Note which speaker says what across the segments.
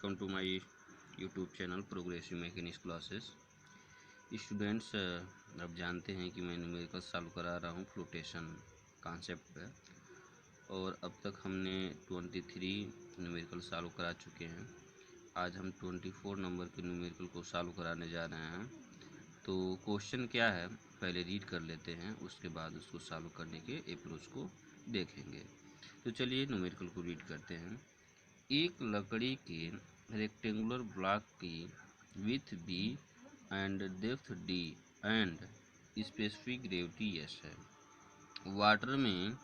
Speaker 1: Welcome to my YouTube channel progressive mechanics classes. Students, अब जानते हैं कि मैं न्यूमेरिकल सॉल्व करा रहा हूँ फ्लोटेशन कॉन्सेप्ट पे, और अब तक हमने 23 न्यूमेरिकल सॉल्व करा चुके हैं। आज हम 24 नंबर के न्यूमेरिकल को सॉल्व कराने जा रहे हैं। तो क्वेश्चन क्या है पहले रीड कर लेते हैं, उसके बाद उसको सॉल्व करने के अप्रोच को देखेंगे। तो चलिए न्यूमेरिकल को रीड करते हैं। एक लकड़ी के रेक्टेंगुलर ब्लॉक की width B and depth D and specific gravity S है। वाटर में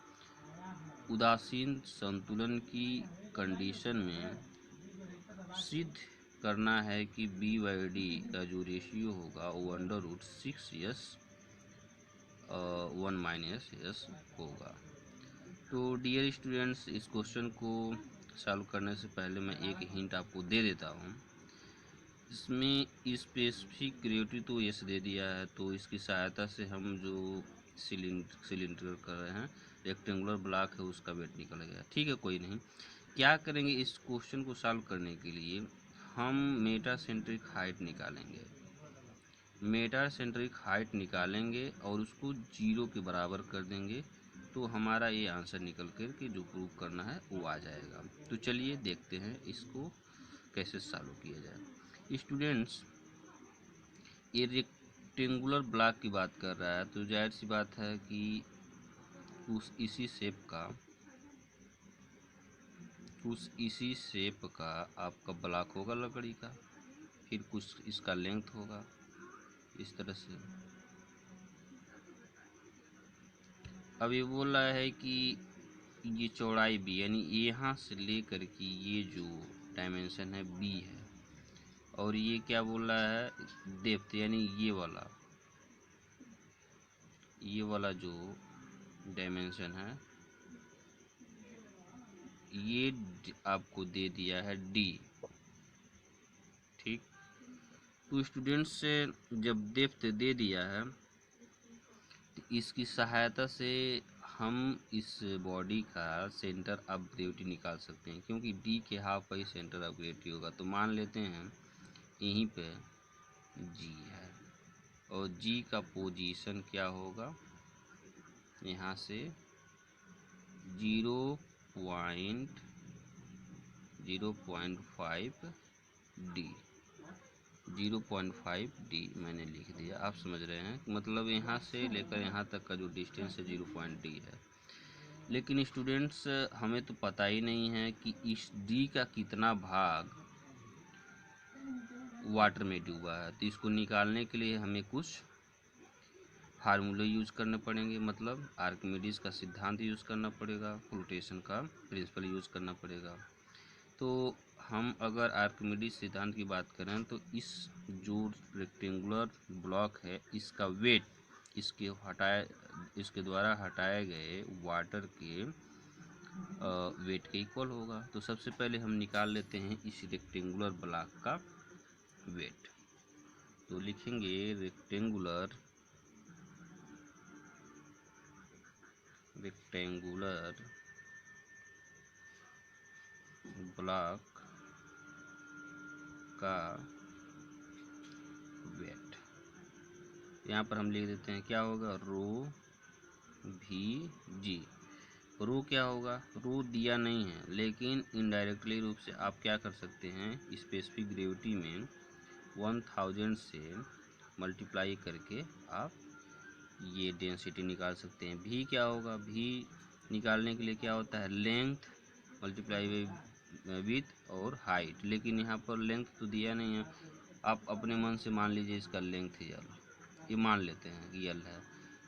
Speaker 1: उदासीन संतुलन की कंडीशन में सिद्ध करना है कि बी बाई डी का जो रेशियो होगा वो √6s 1 - s होगा। तो डियर स्टूडेंट्स, इस क्वेश्चन को सॉल्व करने से पहले मैं एक हिंट आपको दे देता हूँ। इसमें स्पेसिफिक ग्रेविटी तो यस दे दिया है, तो इसकी सहायता से हम जो सिलेंडर कर रहे हैं, रेक्टेंगुलर ब्लॉक है, उसका वेट निकल गया। ठीक है, कोई नहीं। क्या करेंगे इस क्वेश्चन को सॉल्व करने के लिए, हम मेटासेंट्रिक हाइट निकालेंगे। मेटासेंट्रिक हाइट निकालेंगे और उसको 0 के बराबर कर देंगे, तो हमारा ये आंसर निकल कर के जो प्रूव करना है वो आ जाएगा। तो चलिए देखते हैं इसको कैसे सॉल्व किया जाए। स्टूडेंट्स, ये रेक्टेंगुलर ब्लॉक की बात कर रहा है, तो जाहिर सी बात है कि इसी शेप का आपका ब्लॉक होगा लकड़ी का, फिर कुछ इसका लेंथ होगा इस तरह से। अब ये बोल रहा है कि ये चौड़ाई बी, यानी यहाँ से लेकर के ये जो डायमेंशन है बी है, और ये क्या बोल रहा है, डेप्थ, यानी ये वाला जो डायमेंशन है ये आपको दे दिया है डी। ठीक, तो स्टूडेंट्स से जब डेप्थ दे दिया है तो इसकी सहायता से हम इस बॉडी का सेंटर ऑफ ग्रेविटी निकाल सकते हैं, क्योंकि डी के हाफ पर ही सेंटर ऑफ ग्रेविटी होगा। तो मान लेते हैं यहीं पे जी है, और जी का पोजीशन क्या होगा, यहाँ से 0.5 डी मैंने लिख दिया। आप समझ रहे हैं, मतलब यहाँ से लेकर यहाँ तक का जो डिस्टेंस है 0.d है। लेकिन स्टूडेंट्स, हमें तो पता ही नहीं है कि इस डी का कितना भाग वाटर में डूबा है। तो इसको निकालने के लिए हमें कुछ फार्मूले यूज करने पड़ेंगे, मतलब आर्किमिडीज का सिद्धांत यूज करना पड़ेगा, फ्लोटेशन का प्रिंसिपल यूज करना पड़ेगा। तो हम अगर आर्किमिडीज सिद्धांत की बात करें तो इस जो रेक्टेंगुलर ब्लॉक है इसका वेट इसके द्वारा हटाए गए वाटर के वेट के इक्वल होगा। तो सबसे पहले हम निकाल लेते हैं इस रेक्टेंगुलर ब्लॉक का वेट। तो लिखेंगे रेक्टेंगुलर ब्लॉक का वेट। यहाँ पर हम लिख देते हैं क्या होगा, ρVg। रो क्या होगा, रो दिया नहीं है, लेकिन इनडायरेक्टली रूप से आप क्या कर सकते हैं, स्पेसिफिक ग्रेविटी में 1000 से मल्टीप्लाई करके आप ये डेंसिटी निकाल सकते हैं। भी क्या होगा, भी निकालने के लिए क्या होता है, लेंथ मल्टीप्लाई बाई विड्थ और हाइट, लेकिन यहाँ पर लेंथ तो दिया नहीं है। आप अपने मन से मान लीजिए इसका लेंथ यल, ये मान लेते हैं कि यल है,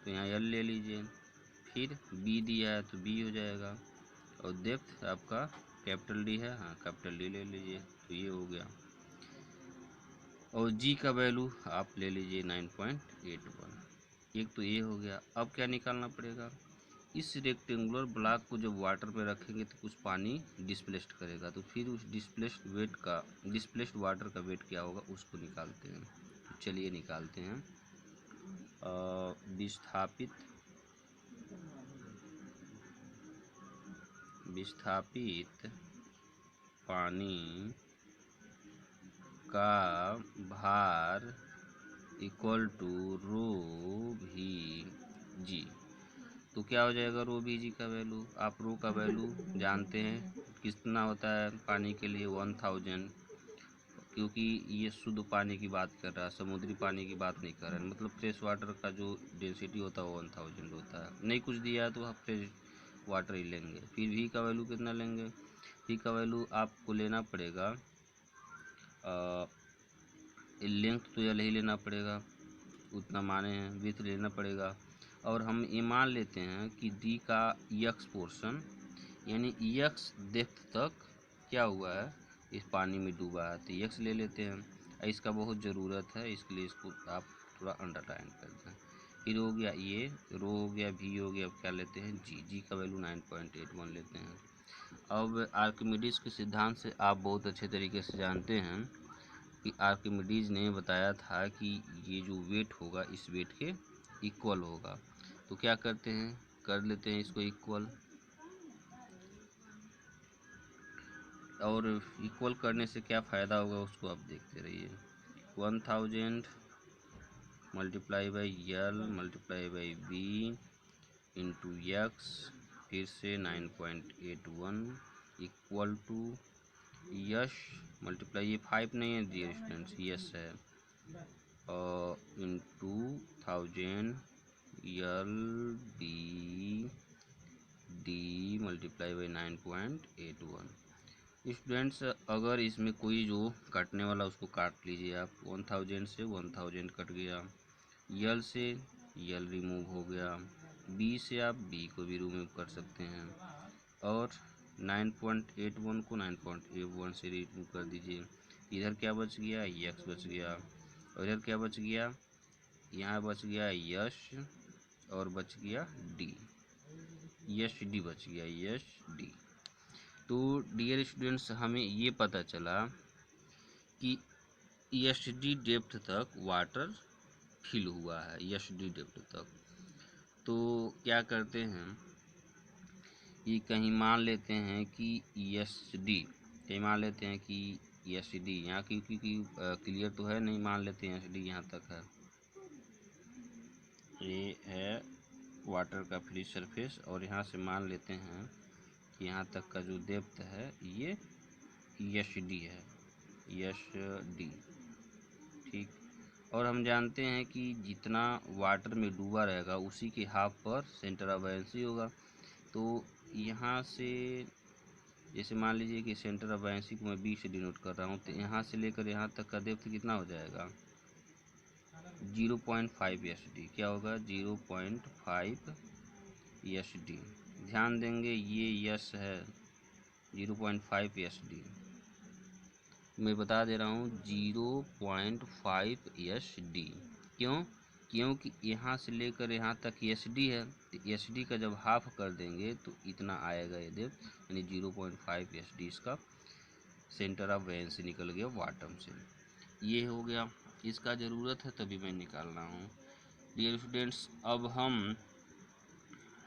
Speaker 1: तो यहाँ यल ले लीजिए। फिर बी दिया है तो बी हो जाएगा, और डेप्थ आपका कैपिटल डी है, हाँ कैपिटल डी ले लीजिए, तो ये हो गया। और जी का वैल्यू आप ले लीजिए 9.81। एक तो ये हो गया। अब क्या निकालना पड़ेगा, इस रेक्टेंगुलर ब्लॉक को जब वाटर पे रखेंगे तो कुछ पानी डिस्प्लेस्ड करेगा, तो फिर उस डिस्प्लेस्ड वाटर का वेट क्या होगा उसको निकालते हैं। तो चलिए निकालते हैं। विस्थापित पानी का भार इक्वल टू रो भी जी। तो क्या हो जाएगा रो भी जी का वैल्यू। आप रो का वैल्यू जानते हैं कितना होता है पानी के लिए 1000, क्योंकि ये शुद्ध पानी की बात कर रहा है, समुद्री पानी की बात नहीं कर रहा है। मतलब फ्रेश वाटर का जो डेंसिटी होता है वो 1000 होता है। नहीं कुछ दिया है तो आप फ्रेश वाटर ही लेंगे। फिर वी का वैल्यू कितना लेंगे, वी का वैल्यू आपको लेना पड़ेगा लेंथ तो यह ही लेना पड़ेगा, उतना माने हैं, विथ लेना पड़ेगा। और हम ये मान लेते हैं कि डी का यक्स पोर्शन यानी यक्स डेप्थ तक क्या हुआ है इस पानी में डूबा है, तो यक्स ले लेते हैं। इसका बहुत ज़रूरत है, इसके लिए इसको आप थोड़ा अंडरलाइन कर दें। फिर हो गया ये रो हो गया, भी हो गया, अब क्या लेते हैं जी, जी का वैल्यू 9.81 लेते हैं। अब आर्किमिडीज के सिद्धांत से आप बहुत अच्छे तरीके से जानते हैं कि आर्किमिडीज ने बताया था कि ये जो वेट होगा इस वेट के इक्वल होगा। तो क्या करते हैं, कर लेते हैं इसको इक्वल, और इक्वल करने से क्या फ़ायदा होगा उसको आप देखते रहिए। 1000 multiply by L multiply by B into X, फिर से 9.81 इक्वल टू यश मल्टीप्लाई, ये 5 नहीं है डियर स्टूडेंट्स, यस है, into 1000 L B D multiply by 9.81। Students अगर इसमें कोई जो काटने वाला उसको काट लीजिए आप। 1000 से 1000 कट गया, यल से यल रिमूव हो गया, बी से आप बी को भी रिमूव कर सकते हैं, और 9.81 को 9.81 से रिमूव कर दीजिए। इधर क्या बच गया, यक्स बच गया, और इधर क्या बच गया, यहाँ बच गया यश, और बच गया डी, यश डी बच गया, यश डी। तो डियर स्टूडेंट्स हमें ये पता चला कि एस डी डेप्थ तक वाटर फिल हुआ है, एस डी डेप्थ तक। तो क्या करते हैं कि कहीं मान लेते हैं कि एस डी, कहीं मान लेते हैं कि एस डी यहाँ क्योंकि क्लियर तो है नहीं, मान लेते हैं एस डी यहाँ तक है, ये है वाटर का फ्री सरफेस, और यहाँ से मान लेते हैं कि यहाँ तक का जो डेप्थ है ये एस डी है, एस डी, ठीक। और हम जानते हैं कि जितना वाटर में डूबा रहेगा उसी के हाफ पर सेंटर ऑफ बायएंसी होगा। तो यहाँ से जैसे मान लीजिए कि सेंटर ऑफ बायएंसी को मैं बी से डिनोट कर रहा हूँ, तो यहाँ से लेकर यहाँ तक का डेप्थ कितना हो जाएगा 0.5 एस डी, क्या होगा 0.5 एस डी। ध्यान देंगे ये यस है 0.5 एस डी, मैं बता दे रहा हूँ 0.5 एस डी। क्यों, क्योंकि यहाँ से लेकर यहाँ तक एस डी है, तो एस डी का जब हाफ कर देंगे तो इतना आएगा ये डेप्थ, यानी 0.5 एस डी इसका सेंटर ऑफ बायएंसी निकल गया बॉटम से। ये हो गया, इसका ज़रूरत है तभी मैं निकाल रहा हूँ। डियर स्टूडेंट्स अब हम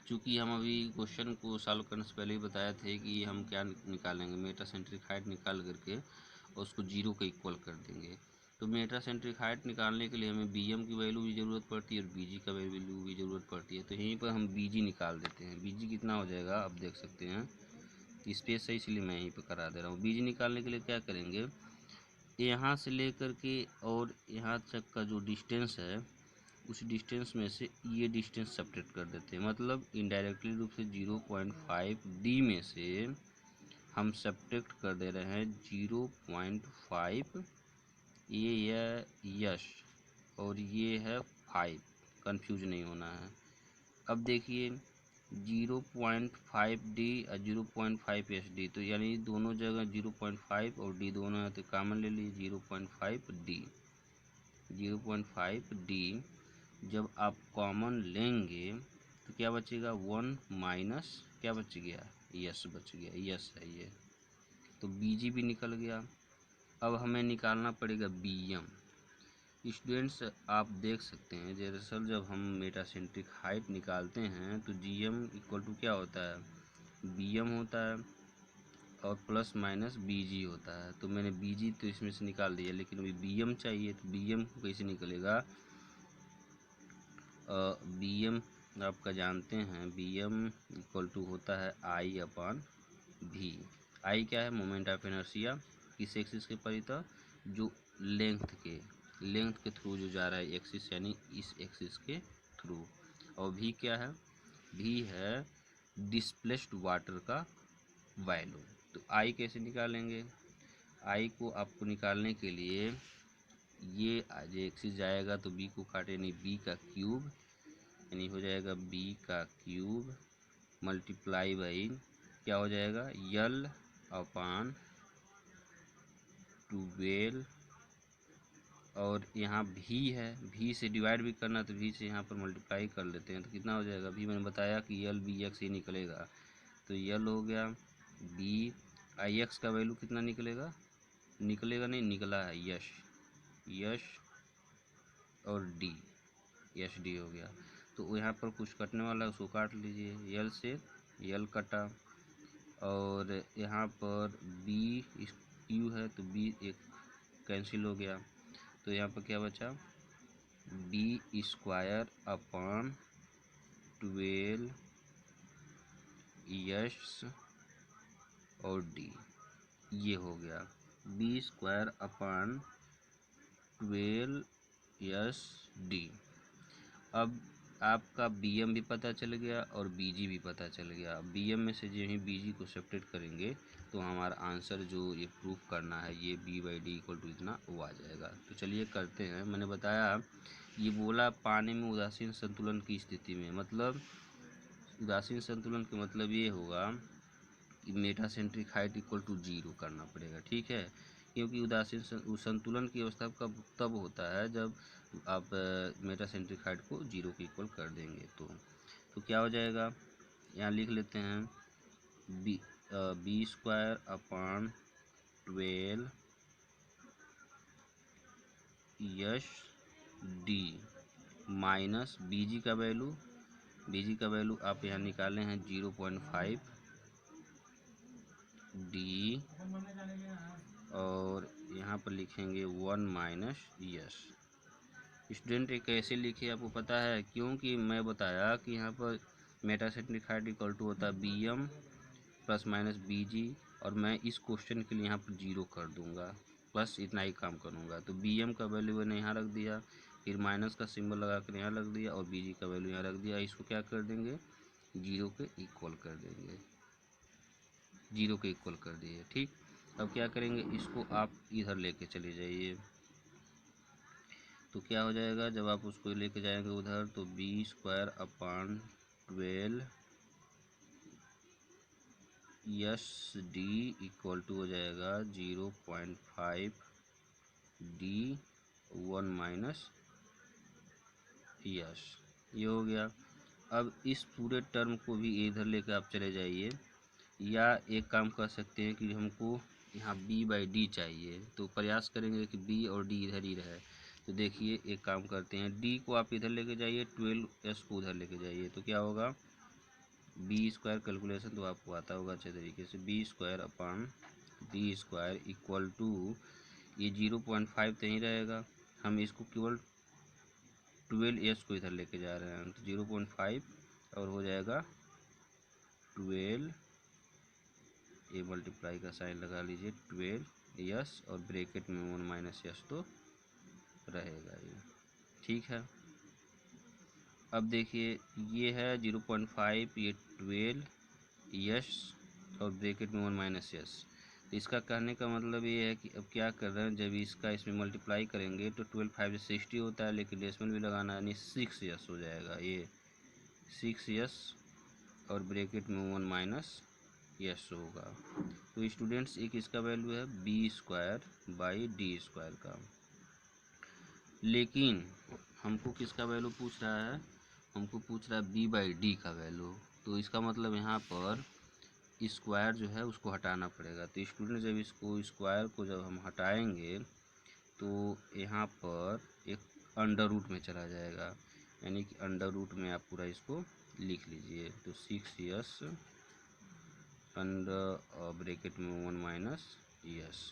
Speaker 1: चूँकि हम अभी क्वेश्चन को सॉल्व करने से पहले ही बताए थे कि हम क्या निकालेंगे, मेटासेंट्रिक हाइट निकाल करके उसको जीरो का इक्वल कर देंगे। तो मेटासेंट्रिक हाइट निकालने के लिए हमें बी एम की वैल्यू भी ज़रूरत पड़ती है और बी जी का वैल्यू भी ज़रूरत पड़ती है। तो यहीं पर हम बी जी निकाल देते हैं। बी जी कितना हो जाएगा आप देख सकते हैं, स्पेस है इसलिए मैं यहीं पर करा दे रहा हूँ। बी जी निकालने के लिए क्या करेंगे, यहाँ से लेकर के और यहाँ तक का जो डिस्टेंस है उस डिस्टेंस में से ये डिस्टेंस सब्ट्रैक्ट कर देते हैं। मतलब इनडायरेक्टली रूप से 0.5 डी में से हम सब्ट्रैक्ट कर दे रहे हैं 0.5, ये यश और ये है 5, कंफ्यूज नहीं होना है। अब देखिए 0.5 डी और 0.5 एस डी, तो यानी दोनों जगह 0.5 और डी दोनों है, तो कॉमन ले लीजिए 0.5 डी। 0.5 डी जब आप कॉमन लेंगे तो क्या बचेगा 1 माइनस क्या बच गया, यस बच गया, यस है ये, तो बी जी भी निकल गया। अब हमें निकालना पड़ेगा बी एम। स्टूडेंट्स आप देख सकते हैं दरअसल जब हम मेटासेंट्रिक हाइट निकालते हैं तो जी एम इक्वल टू क्या होता है, बी एम होता है, और प्लस माइनस BG होता है। तो मैंने BG तो इसमें से निकाल दिया, लेकिन अभी BM चाहिए। तो BM कैसे निकलेगा? BM आपका जानते हैं, BM इक्वल टू होता है I/V। I क्या है? Moment of inertia. किस एक्सिस के परितः? जो लेंथ के थ्रू जो जा रहा है एक्सिस, यानी इस एक्सिस के थ्रू। और V क्या है? V है डिस्प्लेस्ड वाटर का वैल्यू। तो I कैसे निकालेंगे? I को आपको निकालने के लिए ये आज एक्सिस जाएगा तो B को काटे, यानी B का क्यूब, यानी हो जाएगा B का क्यूब मल्टीप्लाई बाई क्या हो जाएगा? L/12। और यहाँ V है, V से डिवाइड भी करना तो V से यहाँ पर मल्टीप्लाई कर लेते हैं। तो कितना हो जाएगा? V मैंने बताया कि LBX ही निकलेगा। तो L हो गया, B IX का वैल्यू कितना निकलेगा? निकलेगा नहीं, निकला है यश और एच डी हो गया। तो यहाँ पर कुछ कटने वाला है, उसको काट लीजिए। L से L कटा, और यहाँ पर B Q है तो B एक कैंसिल हो गया। तो यहाँ पर क्या बचा? B²/12 यश और D, ये हो गया B²/12 यस D। अब आपका BM भी पता चल गया और BG भी पता चल गया। BM में से जो ही BG को सब्ट्रैक्ट करेंगे तो हमारा आंसर जो ये प्रूफ करना है, ये B/D इक्वल टू इतना, वो आ जाएगा। तो चलिए करते हैं। मैंने बताया ये बोला पानी में उदासीन संतुलन की स्थिति में, मतलब उदासीन संतुलन का मतलब ये होगा कि मेटासेंट्रिक हाइट इक्वल टू 0 करना पड़ेगा, ठीक है। क्योंकि उदासीन संतुलन की अवस्था कब तब होता है जब आप मेटासेंट्रिक हाइट को 0 के इक्वल कर देंगे। तो क्या हो जाएगा? यहाँ लिख लेते हैं B²/12 यश D माइनस BG का वैल्यू आप यहाँ निकाले हैं 0.5 D, और यहाँ पर लिखेंगे 1 माइनस यश। स्टूडेंट एक कैसे लिखे आपको पता है? क्योंकि मैं बताया कि यहाँ पर मेटासेंट्रिक हाइट इक्वल टू होता है BM प्लस माइनस BG, और मैं इस क्वेश्चन के लिए यहाँ पर 0 कर दूंगा, बस इतना ही काम करूँगा। तो BM का वैल्यू मैंने यहाँ रख दिया, फिर माइनस का सिंबल लगा कर यहाँ रख दिया, और BG का वैल्यू यहाँ रख दिया। इसको क्या कर देंगे? 0 के इक्वल कर देंगे, 0 के इक्वल कर दिए, ठीक। अब क्या करेंगे? इसको आप इधर लेके चले जाइए। तो क्या हो जाएगा जब आप उसको लेके जाएंगे उधर? तो B²/12 yes D equal to हो जाएगा 0.5 D 1 माइनस यस, ये हो गया। अब इस पूरे टर्म को भी इधर लेकर आप चले जाइए, या एक काम कर सकते हैं कि हमको यहाँ B/D चाहिए, तो प्रयास करेंगे कि B और D इधर ही रहे। तो देखिए एक काम करते हैं, D को आप इधर लेके जाइए, 12S को उधर लेके जाइए, तो क्या होगा? B² कैलकुलेशन तो आपको आता होगा अच्छे तरीके से। B²/D² इक्वल टू ये 0.5 तो ही रहेगा, हम इसको केवल 12S को इधर लेके जा रहे हैं, तो 0.5 और हो जाएगा 12, ये मल्टीप्लाई का साइन लगा लीजिए, 12S, और ब्रैकेट में 1 माइनस यस तो रहेगा ये, ठीक है। अब देखिए ये है 0.5, ये 12S और ब्रैकेट में 1 माइनस यस। तो इसका कहने का मतलब ये है कि अब क्या कर रहे हैं, जब इसका इसमें मल्टीप्लाई करेंगे तो 12 5 से 60 होता है, लेकिन डेसिमल भी लगाना है, यानी 6S हो जाएगा, ये 6S और ब्रैकेट में 1 माइनस यस होगा। तो स्टूडेंट्स एक इसका वैल्यू है B²/D² का, लेकिन हमको किसका वैल्यू पूछ रहा है? हमको पूछ रहा है B/D का वैल्यू। तो इसका मतलब यहाँ पर स्क्वायर जो है उसको हटाना पड़ेगा। तो स्टूडेंट जब इसको स्क्वायर को जब हम हटाएंगे तो यहाँ पर एक अंडर रूट में चला जाएगा, यानी कि अंडर रूट में आप पूरा इसको लिख लीजिए। तो 6S अंडर ब्रैकेट में 1 माइनस यस।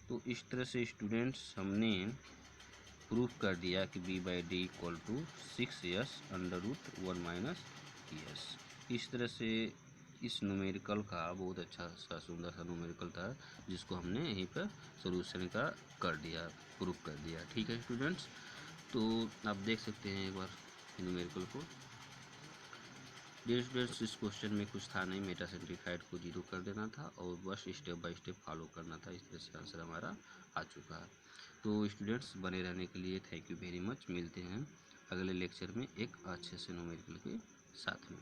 Speaker 1: तो इस तरह से स्टूडेंट्स हमने प्रूफ कर दिया कि b/d equal to 6s under root 1 minus S. इस तरह से इस न्यूमेरिकल का बहुत अच्छा सा सुंदर सा न्यूमेरिकल था जिसको हमने यहीं पर सोल्यूशन का कर दिया, प्रूफ कर दिया। ठीक है स्टूडेंट्स, तो आप देख सकते हैं एक बार न्यूमेरिकल को। डियर स्टूडेंट्स, इस क्वेश्चन में कुछ था नहीं, मेटा सेंट्रीफाइड को 0 कर देना था और बस स्टेप बाय स्टेप फॉलो करना था। इस तरह से आंसर हमारा आ चुका है। तो स्टूडेंट्स बने रहने के लिए थैंक यू वेरी मच। मिलते हैं अगले लेक्चर में एक अच्छे से न्यूमेरिकल के साथ में।